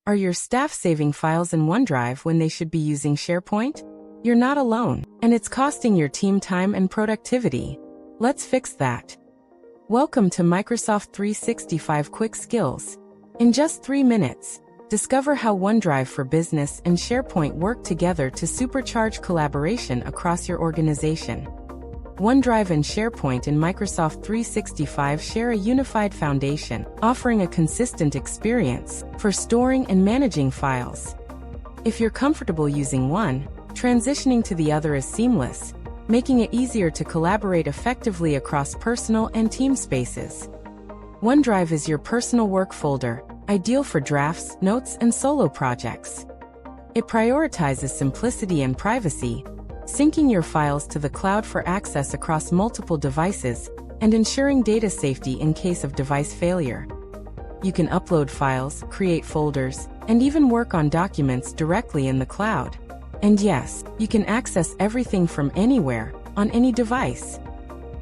Are your staff saving files in OneDrive when they should be using SharePoint? You're not alone, and it's costing your team time and productivity. Let's fix that. Welcome to Microsoft 365 Quick Skills. In just 3 minutes, discover how OneDrive for Business and SharePoint work together to supercharge collaboration across your organization. OneDrive and SharePoint in Microsoft 365 share a unified foundation, offering a consistent experience for storing and managing files. If you're comfortable using one, transitioning to the other is seamless, making it easier to collaborate effectively across personal and team spaces. OneDrive is your personal work folder, ideal for drafts, notes, and solo projects. It prioritizes simplicity and privacy, syncing your files to the cloud for access across multiple devices and ensuring data safety in case of device failure. You can upload files, create folders, and even work on documents directly in the cloud. And yes, you can access everything from anywhere, on any device.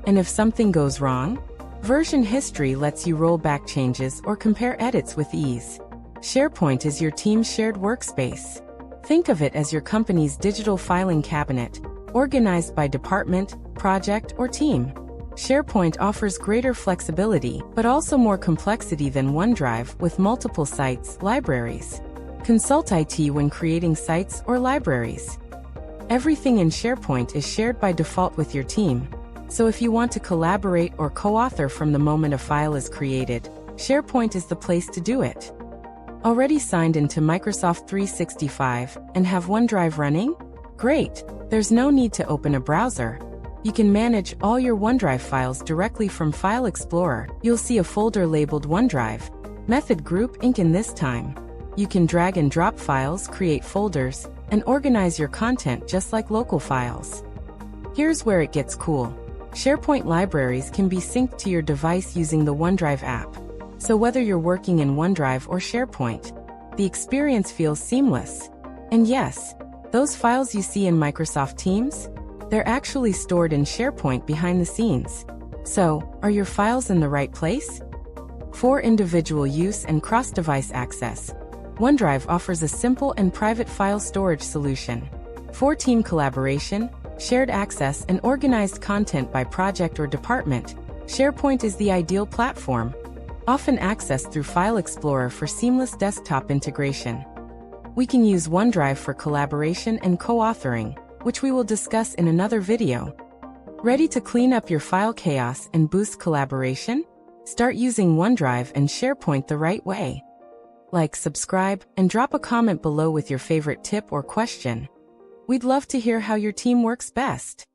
And if something goes wrong, version history lets you roll back changes or compare edits with ease. SharePoint is your team's shared workspace. Think of it as your company's digital filing cabinet, organized by department, project, or team. SharePoint offers greater flexibility, but also more complexity than OneDrive with multiple sites, libraries. Consult IT when creating sites or libraries. Everything in SharePoint is shared by default with your team, so if you want to collaborate or co-author from the moment a file is created, SharePoint is the place to do it. Already signed into Microsoft 365 and have OneDrive running? Great! There's no need to open a browser. You can manage all your OneDrive files directly from File Explorer. You'll see a folder labeled OneDrive. Method Group Inc. In this time, you can drag and drop files, create folders, and organize your content just like local files. Here's where it gets cool. SharePoint libraries can be synced to your device using the OneDrive app. So whether you're working in OneDrive or SharePoint, the experience feels seamless. And yes, those files you see in Microsoft Teams, they're actually stored in SharePoint behind the scenes. So, are your files in the right place? For individual use and cross-device access, OneDrive offers a simple and private file storage solution. For team collaboration, shared access, and organized content by project or department, SharePoint is the ideal platform, often accessed through File Explorer for seamless desktop integration. We can use OneDrive for collaboration and co-authoring, which we will discuss in another video. Ready to clean up your file chaos and boost collaboration? Start using OneDrive and SharePoint the right way. Like, subscribe, and drop a comment below with your favorite tip or question. We'd love to hear how your team works best.